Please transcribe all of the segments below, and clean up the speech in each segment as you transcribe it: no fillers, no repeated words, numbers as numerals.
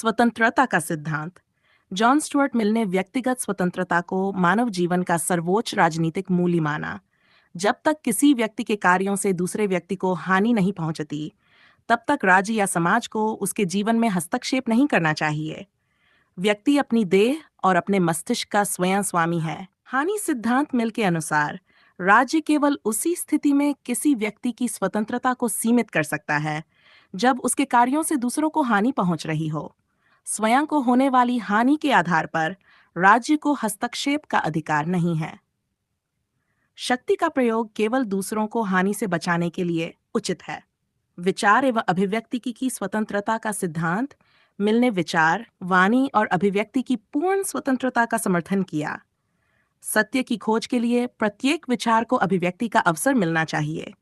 स्वतंत्रता का सिद्धांत। जॉन स्टुअर्ट मिल ने व्यक्तिगत स्वतंत्रता को मानव जीवन का सर्वोच्च राजनीतिक मूल्य माना। जब तक किसी व्यक्ति के कार्यों से दूसरे व्यक्ति को हानि नहीं पहुंचती, तब तक राज्य या समाज को उसके जीवन में हस्तक्षेप नहीं करना चाहिए। व्यक्ति अपनी देह और अपने मस्तिष्क का स्वयं स्वामी है। हानि सिद्धांत मिल के अनुसार राज्य केवल उसी स्थिति में किसी व्यक्ति की स्वतंत्रता को सीमित कर सकता है जब उसके कार्यों से दूसरों को हानि पहुंच रही हो। स्वयं को होने वाली हानि के आधार पर राज्य को हस्तक्षेप का अधिकार नहीं है। शक्ति का प्रयोग केवल दूसरों को हानि से बचाने के लिए उचित है। विचार एवं अभिव्यक्ति की स्वतंत्रता का सिद्धांत। मिल ने विचार, वाणी और अभिव्यक्ति की पूर्ण स्वतंत्रता का समर्थन किया। सत्य की खोज के लिए प्रत्येक विचार को अभिव्यक्ति का अवसर मिलना चाहिए।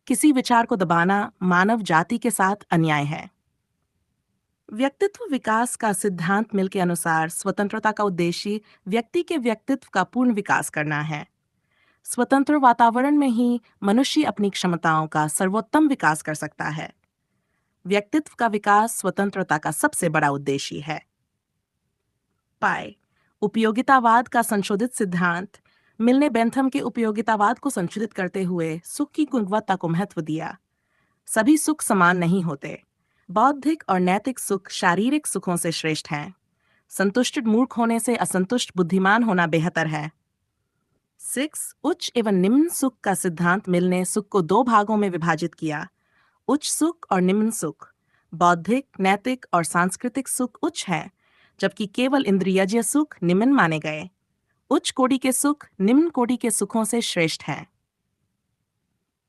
किसी विचार को दबाना मानव जाति के साथ अन्याय है। व्यक्तित्व विकास का सिद्धांत मिल के अनुसार स्वतंत्रता का उद्देश्य व्यक्ति के व्यक्तित्व का पूर्ण विकास करना है। स्वतंत्र वातावरण में ही मनुष्य अपनी क्षमताओं का सर्वोत्तम विकास कर सकता है। व्यक्तित्व का विकास स्वतंत्रता का सबसे बड़ा उद्देश्य है। पाई उपयोगितावाद का संशोधित सिद्धांत। मिल ने बेंथम के उपयोगितावाद को संशोधित करते हुए सुख की गुणवत्ता को महत्व दिया। सभी सुख समान नहीं होते। बौद्धिक और नैतिक सुख शारीरिक सुखों से श्रेष्ठ हैं। संतुष्ट मूर्ख होने से असंतुष्ट बुद्धिमान होना बेहतर है। 6 उच्च एवं निम्न सुख का सिद्धांत। मिल ने सुख को 2 भागों में विभाजित किया, उच्च सुख और निम्न सुख। बौद्धिक, नैतिक और सांस्कृतिक सुख उच्च है, जबकि केवल इंद्रियज सुख निम्न माने गए। उच्च कोटि के सुख निम्न कोटि के सुखों से श्रेष्ठ हैं।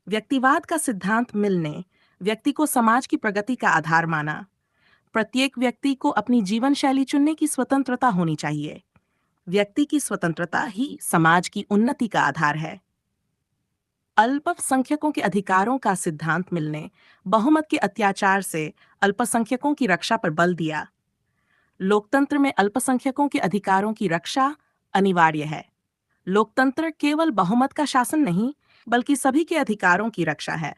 व्यक्तिवाद का सिद्धांत। मिल ने व्यक्ति को समाज की प्रगति का आधार माना। प्रत्येक व्यक्ति को अपनी जीवन शैली चुनने की स्वतंत्रता होनी चाहिए। व्यक्ति की स्वतंत्रता ही समाज की उन्नति का आधार है। अल्पसंख्यकों के अधिकारों का सिद्धांत। मिल ने बहुमत के अत्याचार से अल्पसंख्यकों की रक्षा पर बल दिया। लोकतंत्र में अल्पसंख्यकों के अधिकारों की रक्षा अनिवार्य है। लोकतंत्र केवल बहुमत का शासन नहीं, बल्कि सभी के अधिकारों की रक्षा है।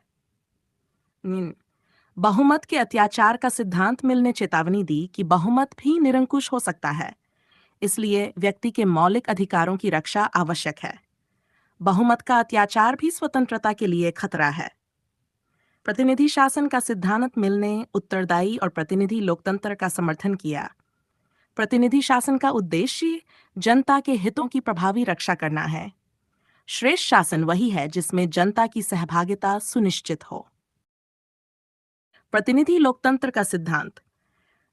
बहुमत के अत्याचार का सिद्धांत। मिल ने चेतावनी दी कि बहुमत भी निरंकुश हो सकता है, इसलिए व्यक्ति के मौलिक अधिकारों की रक्षा आवश्यक है। बहुमत का अत्याचार भी स्वतंत्रता के लिए खतरा है। प्रतिनिधि शासन का सिद्धांत। मिल ने उत्तरदायी और प्रतिनिधि लोकतंत्र का समर्थन किया। प्रतिनिधि शासन का उद्देश्य जनता के हितों की प्रभावी रक्षा करना है। श्रेष्ठ शासन वही है जिसमें जनता की सहभागिता सुनिश्चित हो। प्रतिनिधि लोकतंत्र का सिद्धांत।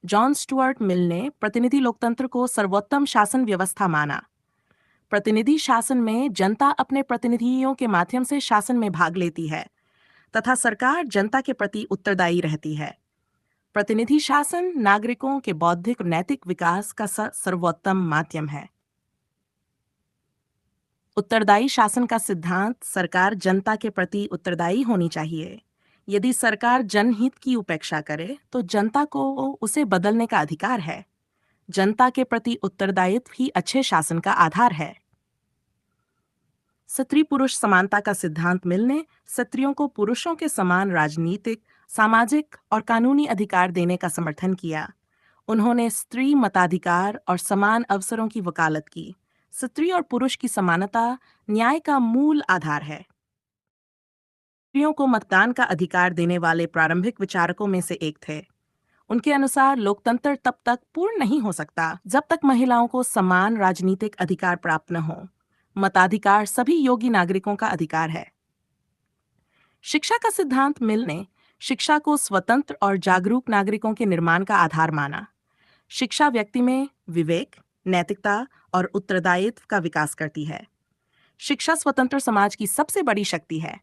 जॉन स्टुअर्ट मिल ने प्रतिनिधि लोकतंत्र को सर्वोत्तम शासन व्यवस्था माना। प्रतिनिधि शासन में जनता अपने प्रतिनिधियों के माध्यम से शासन में भाग लेती है तथा सरकार जनता के प्रति उत्तरदायी रहती है। प्रतिनिधि शासन नागरिकों के बौद्धिक और नैतिक विकास का सर्वोत्तम माध्यम है। उत्तरदायी शासन का सिद्धांत। सरकार जनता के प्रति उत्तरदायी होनी चाहिए। यदि सरकार जनहित की उपेक्षा करे तो जनता को उसे बदलने का अधिकार है। जनता के प्रति उत्तरदायित्व ही अच्छे शासन का आधार है। स्त्री पुरुष समानता का सिद्धांत। मिल ने स्त्रियों को पुरुषों के समान राजनीतिक, सामाजिक और कानूनी अधिकार देने का समर्थन किया। उन्होंने स्त्री मताधिकार और समान अवसरों की वकालत की। स्त्री और पुरुष की समानता न्याय का मूल आधार है। स्त्रियों को मतदान का अधिकार देने वाले प्रारंभिक विचारकों में से एक थे। उनके अनुसार लोकतंत्र तब तक पूर्ण नहीं हो सकता जब तक महिलाओं को समान राजनीतिक अधिकार प्राप्त न हो। मताधिकार सभी योग्य नागरिकों का अधिकार है। शिक्षा का सिद्धांत। मिल ने शिक्षा को स्वतंत्र और जागरूक नागरिकों के निर्माण का आधार माना। शिक्षा व्यक्ति में विवेक, नैतिकता और उत्तरदायित्व का विकास करती है। शिक्षा स्वतंत्र समाज की सबसे बड़ी शक्ति है।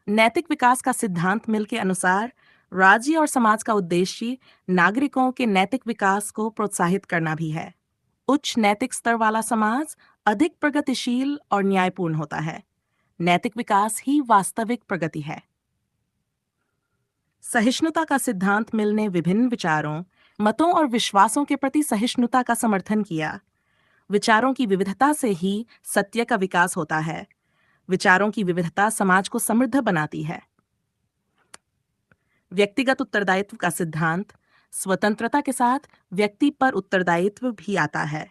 नैतिक विकास का सिद्धांत। मिल के अनुसार राज्य और समाज का उद्देश्य नागरिकों के नैतिक विकास को प्रोत्साहित करना भी है। उच्च नैतिक स्तर वाला समाज अधिक प्रगतिशील और न्यायपूर्ण होता है। नैतिक विकास ही वास्तविक प्रगति है। सहिष्णुता का सिद्धांत। मिल ने विभिन्न विचारों, मतों और विश्वासों के प्रति सहिष्णुता का समर्थन किया। विचारों की विविधता से ही सत्य का विकास होता है। विचारों की विविधता समाज को समृद्ध बनाती है। व्यक्तिगत उत्तरदायित्व का सिद्धांत। स्वतंत्रता के साथ व्यक्ति पर उत्तरदायित्व भी आता है।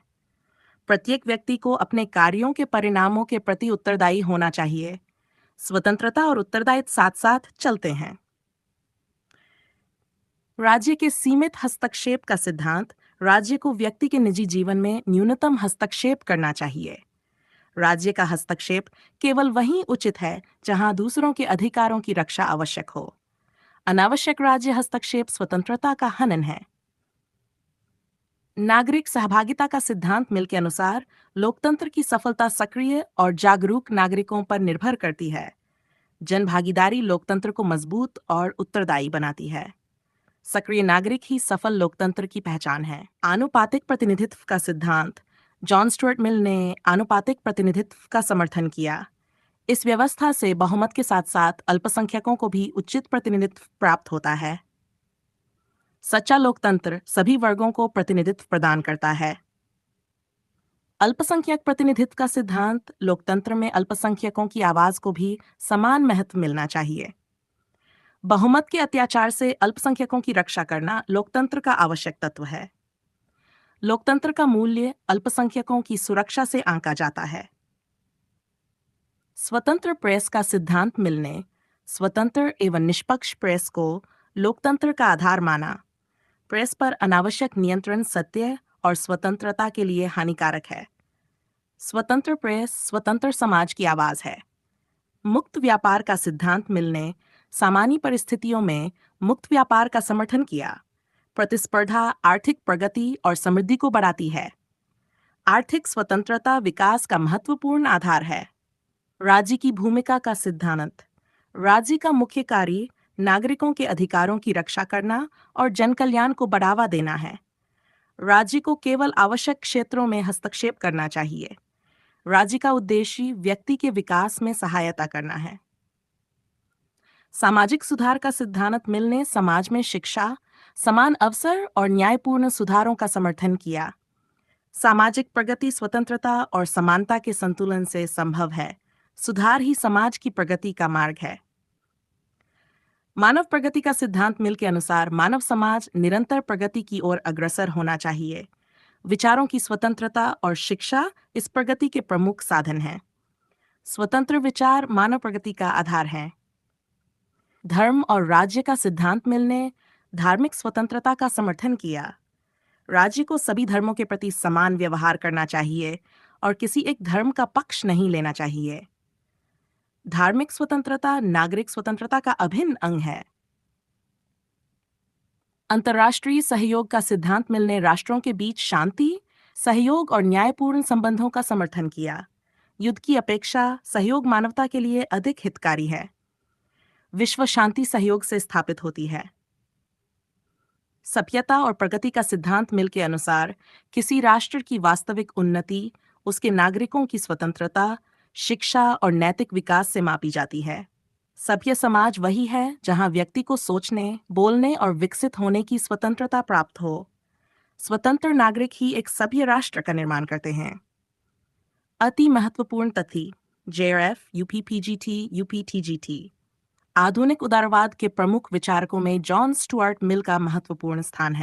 प्रत्येक व्यक्ति को अपने कार्यों के परिणामों के प्रति उत्तरदायी होना चाहिए। स्वतंत्रता और उत्तरदायित्व साथ साथ चलते हैं। राज्य के सीमित हस्तक्षेप का सिद्धांत राज्य को व्यक्ति के निजी जीवन में न्यूनतम हस्तक्षेप करना चाहिए। राज्य का हस्तक्षेप केवल वहीं उचित है जहां दूसरों के अधिकारों की रक्षा आवश्यक हो। अनावश्यक राज्य हस्तक्षेप स्वतंत्रता का हनन है। नागरिक सहभागिता का सिद्धांत मिल के अनुसार लोकतंत्र की सफलता सक्रिय और जागरूक नागरिकों पर निर्भर करती है। जन भागीदारी लोकतंत्र को मजबूत और उत्तरदायी बनाती है। सक्रिय नागरिक ही सफल लोकतंत्र की पहचान है। आनुपातिक प्रतिनिधित्व का सिद्धांत जॉन स्टुअर्ट मिल ने आनुपातिक प्रतिनिधित्व का समर्थन किया। इस व्यवस्था से बहुमत के साथ साथ अल्पसंख्यकों को भी उचित प्रतिनिधित्व प्राप्त होता है। सच्चा लोकतंत्र सभी वर्गों को प्रतिनिधित्व प्रदान करता है। अल्पसंख्यक प्रतिनिधित्व का सिद्धांत लोकतंत्र में अल्पसंख्यकों की आवाज को भी समान महत्व मिलना चाहिए। बहुमत के अत्याचार से अल्पसंख्यकों की रक्षा करना लोकतंत्र का आवश्यक तत्व है। लोकतंत्र का मूल्य अल्पसंख्यकों की सुरक्षा से आंका जाता है। स्वतंत्र प्रेस का सिद्धांत मिल ने स्वतंत्र एवं निष्पक्ष प्रेस को लोकतंत्र का आधार माना। प्रेस पर अनावश्यक नियंत्रण सत्य और स्वतंत्रता के लिए हानिकारक है। स्वतंत्र प्रेस स्वतंत्र समाज की आवाज है। मुक्त व्यापार का सिद्धांत मिल ने सामान्य परिस्थितियों में मुक्त व्यापार का समर्थन किया। प्रतिस्पर्धा आर्थिक प्रगति और समृद्धि को बढ़ाती है। आर्थिक स्वतंत्रता विकास का महत्वपूर्ण आधार है। राज्य की भूमिका का सिद्धांत राज्य का मुख्य कार्य नागरिकों के अधिकारों की रक्षा करना और जन कल्याण को बढ़ावा देना है। राज्य को केवल आवश्यक क्षेत्रों में हस्तक्षेप करना चाहिए। राज्य का उद्देश्य व्यक्ति के विकास में सहायता करना है। सामाजिक सुधार का सिद्धांत मिल ने समाज में शिक्षा, समान अवसर और न्यायपूर्ण सुधारों का समर्थन किया। सामाजिक प्रगति स्वतंत्रता और समानता के संतुलन से संभव है। सुधार ही समाज की प्रगति का मार्ग है। मानव प्रगति का सिद्धांत मिल के अनुसार मानव समाज निरंतर प्रगति की ओर अग्रसर होना चाहिए। विचारों की स्वतंत्रता और शिक्षा इस प्रगति के प्रमुख साधन हैं। स्वतंत्र विचार मानव प्रगति का आधार हैं। धर्म और राज्य का सिद्धांत मिल ने धार्मिक स्वतंत्रता का समर्थन किया। राज्य को सभी धर्मों के प्रति समान व्यवहार करना चाहिए और किसी एक धर्म का पक्ष नहीं लेना चाहिए। धार्मिक स्वतंत्रता नागरिक स्वतंत्रता का अभिन्न अंग है। अंतर्राष्ट्रीय सहयोग का सिद्धांत मिल ने राष्ट्रों के बीच शांति, सहयोग और न्यायपूर्ण संबंधों का समर्थन किया। युद्ध की अपेक्षा सहयोग मानवता के लिए अधिक हितकारी है। विश्व शांति सहयोग से स्थापित होती है। सभ्यता और प्रगति का सिद्धांत मिल के अनुसार किसी राष्ट्र की वास्तविक उन्नति उसके नागरिकों की स्वतंत्रता, शिक्षा और नैतिक विकास से मापी जाती है। सभ्य समाज वही है जहां व्यक्ति को सोचने, बोलने और विकसित होने की स्वतंत्रता प्राप्त हो। स्वतंत्र नागरिक ही एक सभ्य राष्ट्र का निर्माण करते हैं। अति महत्वपूर्ण तथ्य JRF, UPPGT, UPTGT। आधुनिक उदारवाद के प्रमुख विचारकों में जॉन स्टुअर्ट मिल का महत्वपूर्ण स्थान है।